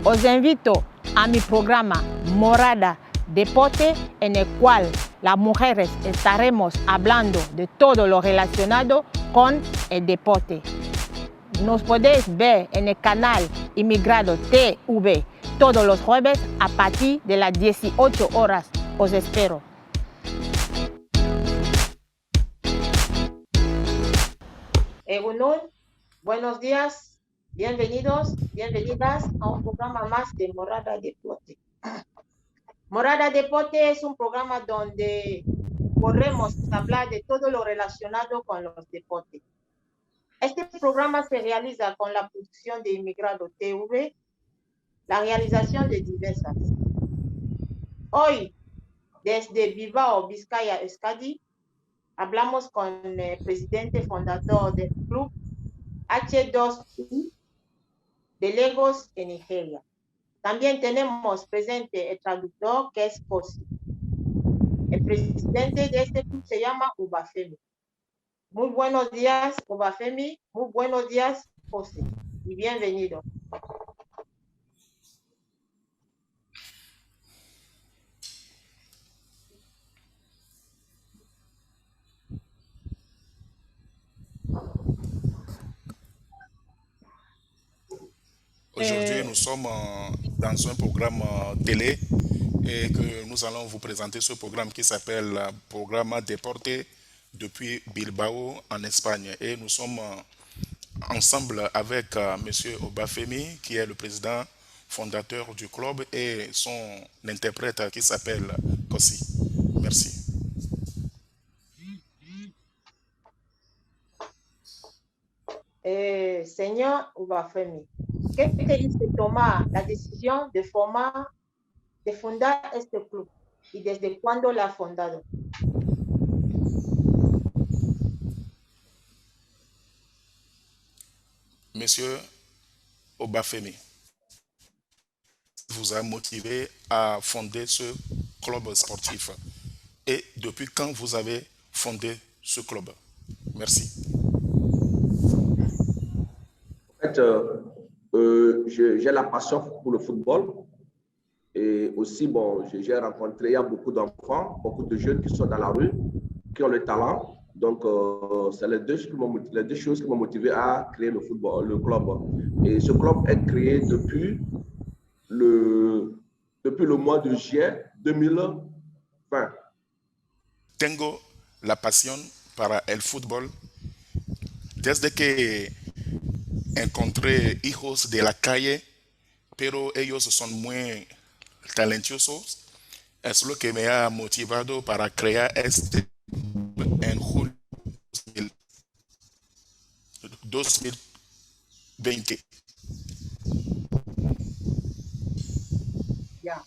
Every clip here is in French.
Os invito a mi programa Morada Deporte, en el cual las mujeres estaremos hablando de todo lo relacionado con el deporte. Nos podéis ver en el canal Inmigrado TV todos los jueves a partir de las 18 horas. Os espero. Egunon, buenos días, bienvenidos, bienvenidas a un programa más de Morada Deporte. Morada Deporte es un programa donde podremos hablar de todo lo relacionado con los deportes. Este programa se realiza con la producción de Inmigrado TV, la realización de diversas. Hoy, desde Bilbao, Vizcaya, Euskadi, hablamos con el presidente fundador del club H2U de Lagos, en Nigeria. También tenemos presente el traductor, que es Kosi. El presidente de este club se llama Obafemi. Muy buenos días, Obafemi. Muy buenos días, Kosi. Y bienvenido. Aujourd'hui, nous sommes dans un programme télé et que nous allons vous présenter ce programme qui s'appelle Programme Deporte depuis Bilbao en Espagne. Et nous sommes ensemble avec Monsieur Obafemi, qui est le président fondateur du club, et son interprète qui s'appelle Kossi. Merci. Señor Obafemi, ¿qué te hizo tomar la decisión de fundar este club? ¿Y desde cuándo la ha fundado? Monsieur Obafemi, vous a motivé à fonder ce club sportif? Et depuis quand vous avez fondé ce club? Merci. En fait, j'ai la passion pour le football. Et aussi, bon, j'ai rencontré, il y a beaucoup d'enfants, beaucoup de jeunes qui sont dans la rue, qui ont le talent. Donc, c'est les deux choses qui m'ont motivé à créer le football, le club. Et ce club est créé depuis le mois de juillet 2020. Tengo la pasión para el fútbol desde que encontré hijos de la calle, pero ellos son muy talentosos. Es lo que me ha motivado para crear este en julio 2020. Ya.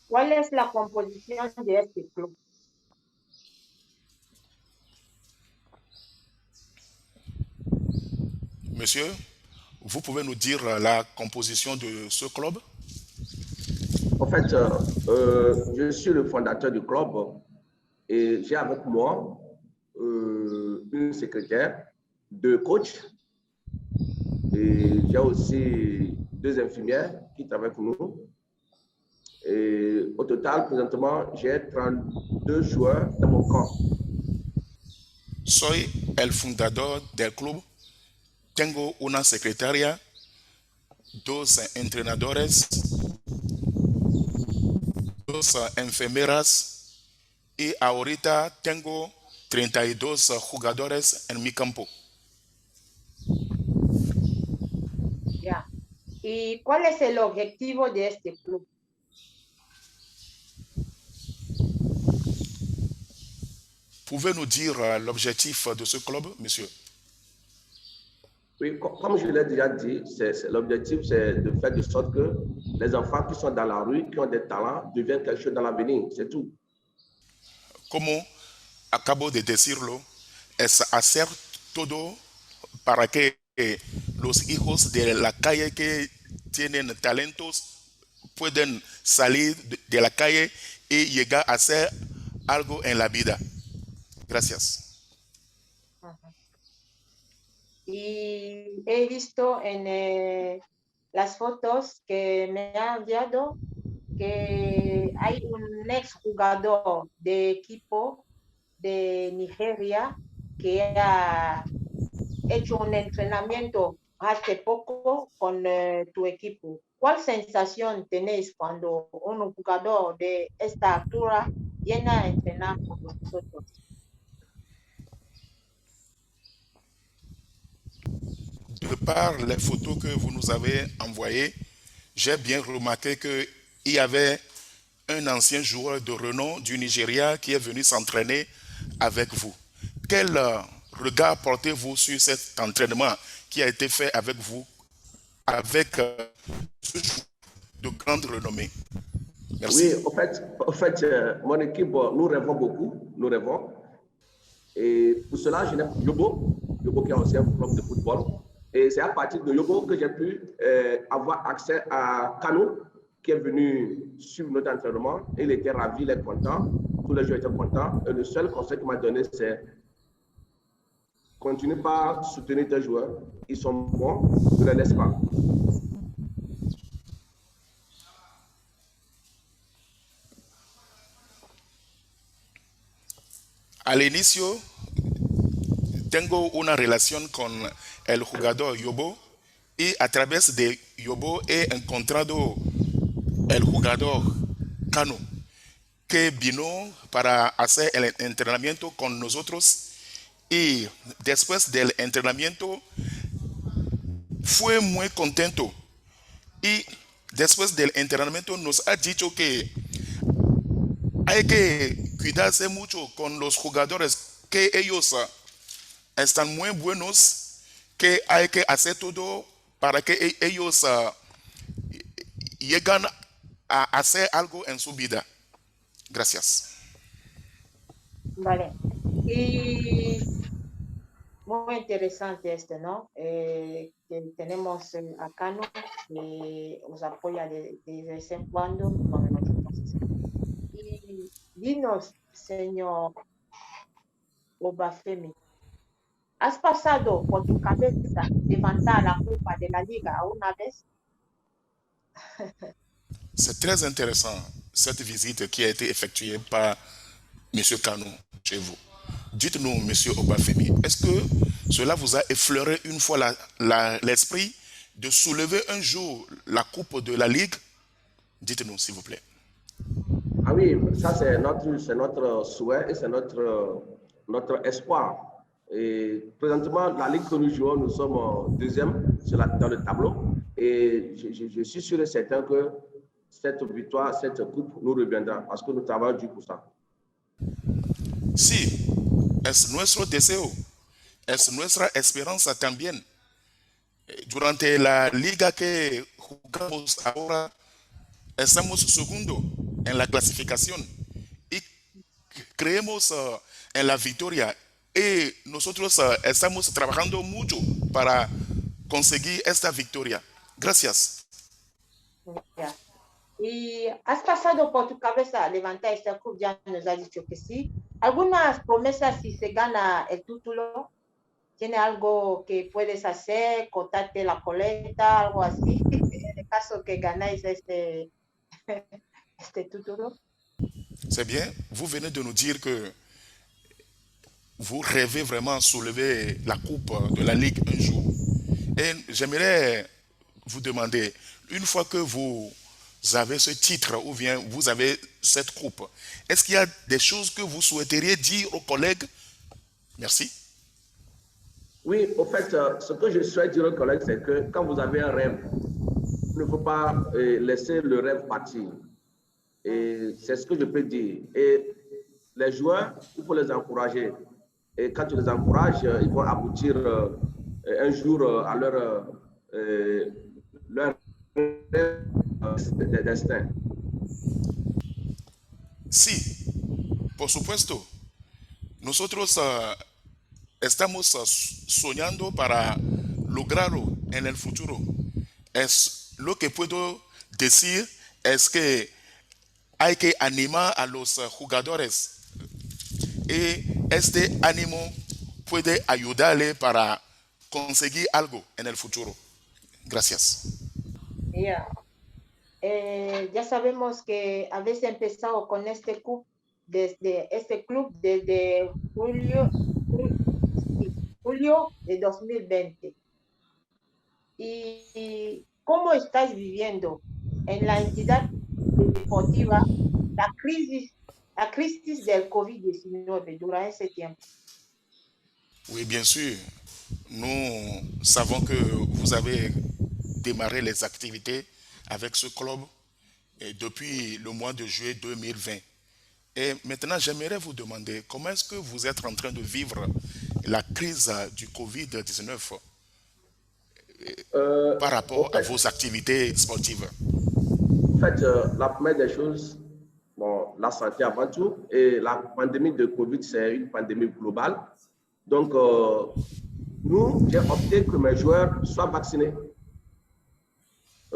¿Cuál es la composición de este club? Monsieur, vous pouvez nous dire la composition de ce club? En fait, je suis le fondateur du club et j'ai avec moi une secrétaire, deux coachs et j'ai aussi deux infirmières qui travaillent pour nous. Et au total, présentement, j'ai 32 joueurs dans mon camp. Soy el fundador del club. Tengo una secretaria, dos entrenadores, dos enfermeras y ahorita tengo 32 jugadores en mi campo. Ya. ¿Y cuál es el objetivo de este club? Pouvez-vous nous dire l'objectif de ce club, monsieur? Oui, comme je l'ai déjà dit, l'objectif, c'est de faire de sorte que les enfants qui sont dans la rue, qui ont des talents, deviennent quelque chose dans l'avenir. C'est tout. Como acabo de decirlo, es hacer todo para que los hijos de la calle que tienen talentos pueden salir de la calle y llegar a hacer algo en la vida. Gracias. Y he visto en las fotos que me ha enviado, que hay un exjugador de equipo de Nigeria que ha hecho un entrenamiento hace poco con tu equipo. ¿Cuál sensación tenéis cuando un jugador de esta altura viene a entrenar con vosotros? De par les photos que vous nous avez envoyées, j'ai bien remarqué qu'il y avait un ancien joueur de renom du Nigeria qui est venu s'entraîner avec vous. Quel regard portez-vous sur cet entraînement qui a été fait avec vous, avec ce joueur de grande renommée? Merci. Oui, au fait mon équipe, nous rêvons beaucoup, nous rêvons. Et pour cela, je n'ai pas Yobo qui est aussi un club de football. Et c'est à partir de Yobo que j'ai pu avoir accès à Kano, qui est venu suivre notre entraînement. Il était ravi, il est content. Tous les joueurs étaient contents. Et le seul conseil qu'il m'a donné, c'est continue par soutenir tes joueurs. Ils sont bons, ne les laisse pas. Al inicio, tengo una relación con el jugador Yobo y a través de Yobo he encontrado el jugador Kano que vino para hacer el entrenamiento con nosotros y después del entrenamiento fue muy contento y después del entrenamiento nos ha dicho que hay que cuidarse mucho con los jugadores, que ellos están muy buenos, que hay que hacer todo para que ellos lleguen a hacer algo en su vida. Gracias. Vale. Y muy interesante ¿no? Que tenemos a Cano, que os apoya de vez en cuando con nosotros. Y dinos, señor Obafemi, ¿has pasado por tu cabeza levantar la copa de la liga una vez? C'est très intéressant, cette visite qui a été effectuée par M. Kano chez vous. Dites-nous, M. Obafemi, est-ce que cela vous a effleuré une fois l'esprit de soulever un jour la coupe de la Ligue? Dites-nous, s'il vous plaît. Ah oui, ça c'est notre souhait et c'est notre espoir. Et présentement, la Ligue que nous jouons, nous sommes deuxième dans le tableau. Et je suis sûr et certain que cette victoire, cette coupe nous reviendra parce que nous travaillons dur pour ça. Sí, es nuestro deseo, es nuestra esperanza también. Durante la liga que jugamos ahora, estamos segundo en la clasificación y creemos en la victoria. Y nosotros estamos trabajando mucho para conseguir esta victoria. Gracias. Ya. ¿Y has pasado por tu cabeza levantar esta copa? Ya nos has dicho que sí. ¿Algunas promesas si se gana el título? ¿Tiene algo que puedes hacer? ¿Cortarte la coleta? Algo así. En el caso que ganáis este título. C'est bien. Vous venez de nous dire que vous rêvez vraiment soulever la coupe de la Ligue un jour. Et j'aimerais vous demander, une fois que vous avez ce titre ou bien vous avez cette coupe, est-ce qu'il y a des choses que vous souhaiteriez dire aux collègues? Merci. Oui, au fait, ce que je souhaite dire aux collègues, c'est que quand vous avez un rêve, il ne faut pas laisser le rêve partir. Et c'est ce que je peux dire. Et les joueurs, il faut les encourager. Et quand tu les encourages, ils vont aboutir un jour à leur destin. Sí, por supuesto. Nosotros estamos soñando para lograrlo en el futuro. Es lo que puedo decir es que hay que animar a los jugadores y este ánimo puede ayudarle para conseguir algo en el futuro. Gracias. Ya. Ya sabemos que habéis empezado con este club desde julio de 2020. ¿Y cómo estáis viviendo en la entidad deportiva la crisis del COVID-19 durant ese tiempo? Oui, bien sûr. Nous savons que vous avez démarré les activités avec ce club depuis le mois de juillet 2020. Et maintenant, j'aimerais vous demander comment est-ce que vous êtes en train de vivre la crise du COVID-19 par Au rapport à fait, vos activités sportives. la première des choses, bon, la santé avant tout, et la pandémie de Covid, c'est une pandémie globale. Donc, nous, j'ai opté que mes joueurs soient vaccinés.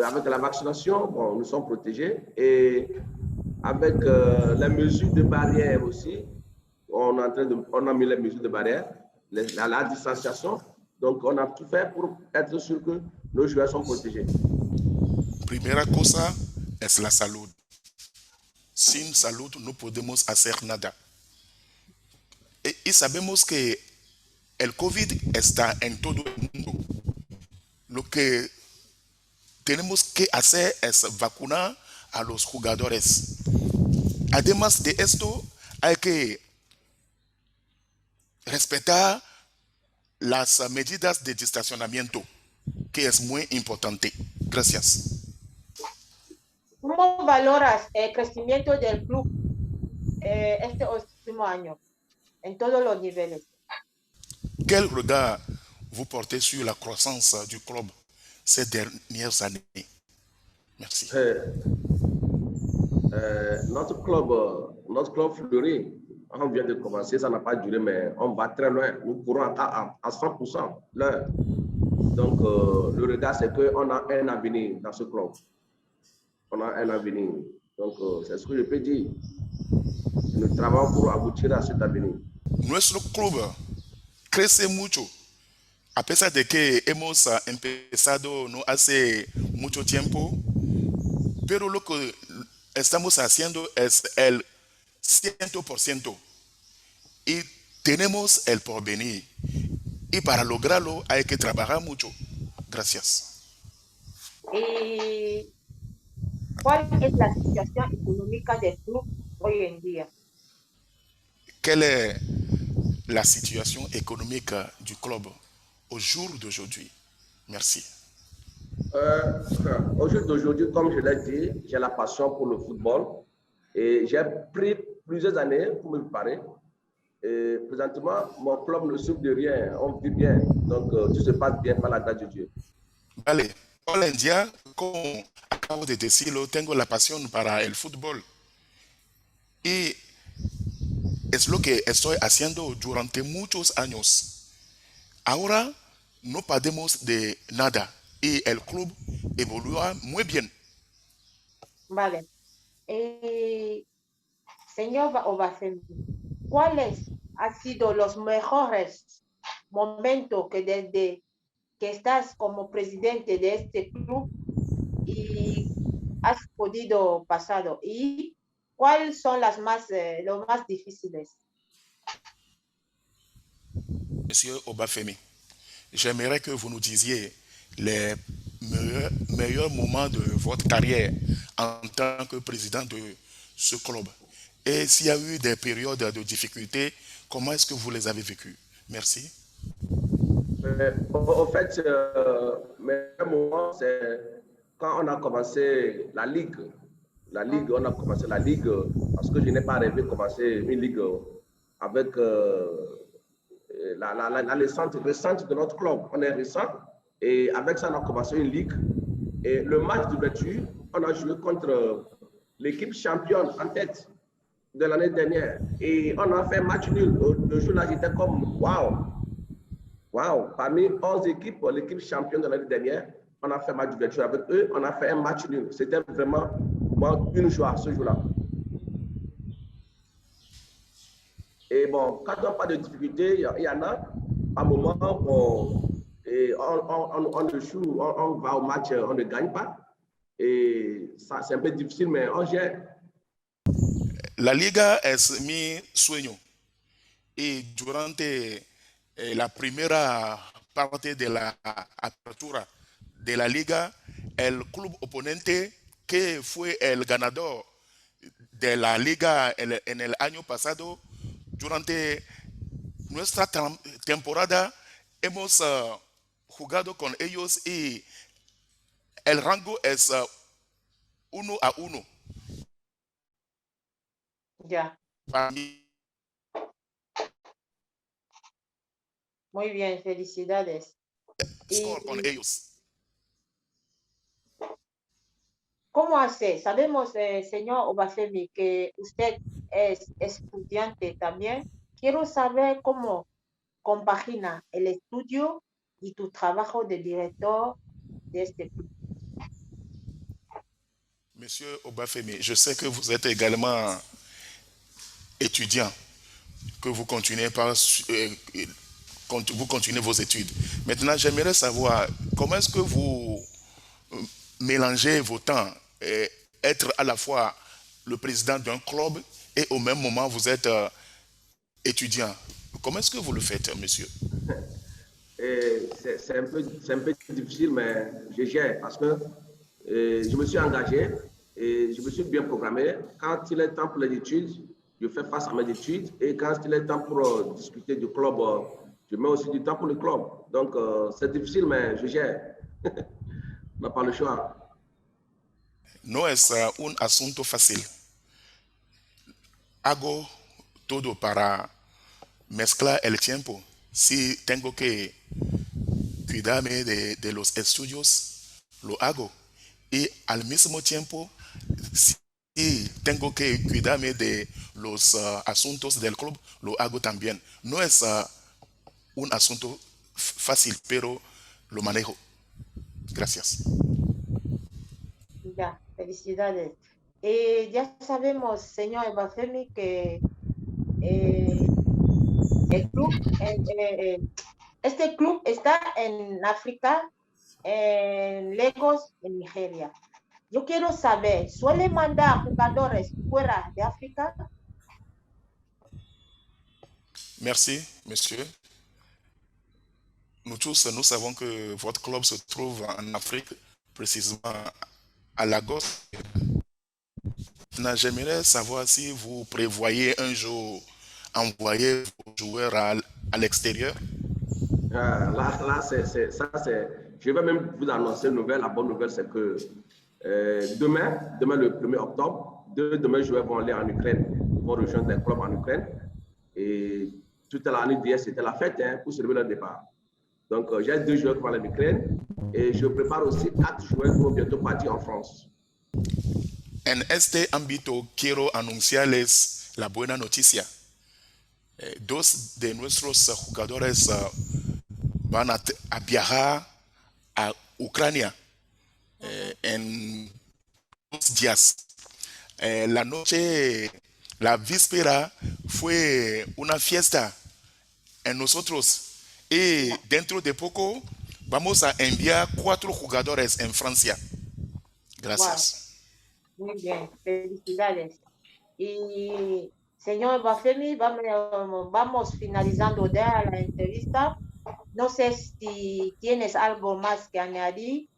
Avec la vaccination, bon, nous sommes protégés et avec les mesures de barrière aussi, on a mis les mesures de barrière, la distanciation. Donc, on a tout fait pour être sûr que nos joueurs sont protégés. Primera cosa es la salud. Sin salud no podemos hacer nada. Y sabemos que el COVID está en todo el mundo. Lo que tenemos que hacer es vacunar a los jugadores. Además de esto, hay que respetar las medidas de distanciamiento, que es muy importante. Gracias. ¿Cómo valoras el crecimiento del club este último año en todos los niveles? Quel regard vous portez sur la croissance du club ces dernières années? Merci. Notre club fleurit. On vient de commencer, ça n'a pas duré, mais on va très loin. Nous courons à 100% l'heure. Donc, le regard, c'est qu'on a un avenir dans ce club. On a un avenir. Donc, c'est ce que je peux dire. Nous travaillons pour aboutir à cet avenir. Nuestro club crece mucho. A pesar de que hemos empezado no hace mucho tiempo, pero lo que estamos haciendo es el 100% y tenemos el porvenir. Y para lograrlo hay que trabajar mucho. Gracias. ¿Y cuál es la situación económica del club hoy en día? Quelle est la situation économique du club au jour d'aujourd'hui? Merci. Au jour d'aujourd'hui, comme je l'ai dit, j'ai la passion pour le football et j'ai pris plusieurs années pour me préparer. Et présentement, mon club ne souffre de rien, on vit bien. Donc, tout se passe bien par la grâce de Dieu. Vale, hoy en día, como acabo de decirlo, tengo la pasión para el fútbol. Y es lo que estoy haciendo durante muchos años. Ahora no padecemos de nada y el club evolúa muy bien. Vale. Señor Obafemi, ¿cuáles han sido los mejores momentos que desde que estás como presidente de este club y has podido pasar? ¿Y cuáles son los más difíciles? Monsieur Obafemi, j'aimerais que vous nous disiez les meilleurs moments de votre carrière en tant que président de ce club. Et s'il y a eu des périodes de difficulté, comment est-ce que vous les avez vécues? Merci. En fait, mes moments, c'est quand on a commencé la Ligue. La Ligue, on a commencé la Ligue parce que je n'ai pas rêvé de commencer une Ligue avec la naissance récente de notre club. On est récent et avec ça, on a commencé une Ligue. Et le match d'ouverture, on a joué contre l'équipe championne en tête de l'année dernière. Et on a fait un match nul. Le jour-là, j'étais comme waouh! Waouh! Parmi 11 équipes, l'équipe championne de l'année dernière, on a fait un match d'ouverture avec eux. On a fait un match nul. C'était vraiment pour moi une joie ce jour-là. Et bon, quand on parle de difficultés, il y en a. Par moment, on joue, on va au match, on ne gagne pas. Et ça, c'est un peu difficile, mais on gère. La liga es mi sueño y durante la primera parte de la apertura de la liga, el club oponente que fue el ganador de la liga en el año pasado, durante nuestra temporada hemos jugado con ellos y el rango es 1-1. Ya, Para mí, muy bien, felicidades. score con ¿Y ellos. cómo hace? Sabemos, señor Obafemi, que usted es estudiante también. Quiero saber cómo compagina el estudio y tu trabajo de director de este club. Monsieur Obafemi, je sais que vous êtes également étudiant, que vous continuez vous continuez vos études. Maintenant, j'aimerais savoir comment est-ce que vous mélangez vos temps et être à la fois le président d'un club et au même moment vous êtes étudiant. Comment est-ce que vous le faites, monsieur? C'est un peu difficile, mais je gère parce que je me suis engagé et je me suis bien programmé. Quand il est temps pour les études, je fais face à mes études. Et quand il est temps pour discuter du club, je mets aussi du temps pour le club. Donc, c'est difficile, mais je gère. On n'a pas le choix. No es un asunto fácil. Hago todo para mezclar el tiempo. Si tengo que cuidarme de los estudios, lo hago. Y al mismo tiempo, si tengo que cuidarme de los asuntos del club, lo hago también. No es un asunto fácil, pero lo manejo. Gracias. Ya, felicidades. Ya sabemos, señor Obafemi, que el club, este club está en África, en Lagos, en Nigeria. Yo quiero saber, ¿suele mandar jugadores fuera de África? Merci, monsieur. Nous tous, nous savons que votre club se trouve en Afrique, précisément à Lagos. Maintenant, j'aimerais savoir si vous prévoyez un jour envoyer vos joueurs à l'extérieur. Je vais même vous annoncer une nouvelle. La bonne nouvelle, c'est que demain, le 1er octobre, deux de mes joueurs vont aller en Ukraine. Ils vont rejoindre les clubs en Ukraine. Et toute l'année d'hier, c'était la fête pour célébrer leur départ. Donc, j'ai 2 joueurs qui vont aller en Ukraine. Et je prépare aussi 4 joueurs qui vont bientôt partir en France. En este ámbito quiero anunciarles la buena noticia. Dos de nuestros jugadores van a viajar a Ucrania en 2 días. La noche, la víspera fue una fiesta en nosotros y dentro de poco vamos a enviar 4 jugadores en Francia. Gracias. Wow. Muy bien, felicidades. Y señor Bafemi, vamos finalizando ya la entrevista. No sé si tienes algo más que añadir.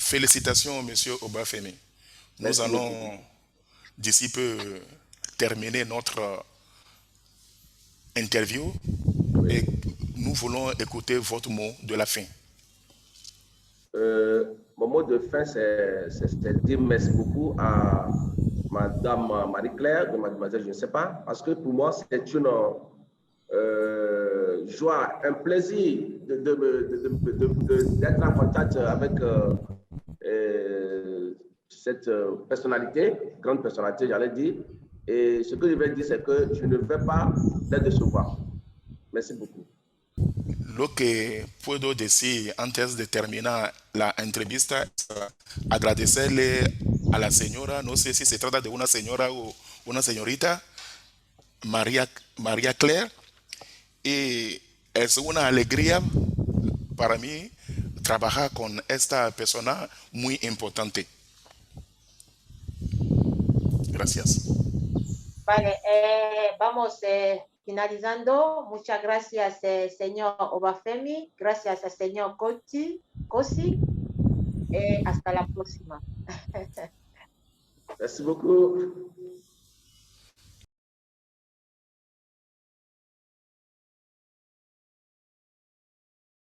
Félicitations, monsieur Obafemi. Nous allons d'ici peu terminer notre interview et nous voulons écouter votre mot de la fin. Mon mot de fin, c'est de dire merci beaucoup à Madame Marie-Claire, de Mademoiselle, je ne sais pas, parce que pour moi, c'est une joie, un plaisir d'être en contact avec cette personnalité, grande personnalité, j'allais dire. Et ce que je vais dire, c'est que je ne vais pas les décevoir. Merci beaucoup. Lo que puedo decir antes de terminar la entrevista es agradecerle a la señora, no sé si se trata de una señora o una señorita, María Claire, y es una alegría para mí trabajar con esta persona muy importante. Gracias. Vale, vamos finalizando. Muchas gracias, señor Obafemi. Gracias al señor Kosi. Hasta la próxima. Merci beaucoup.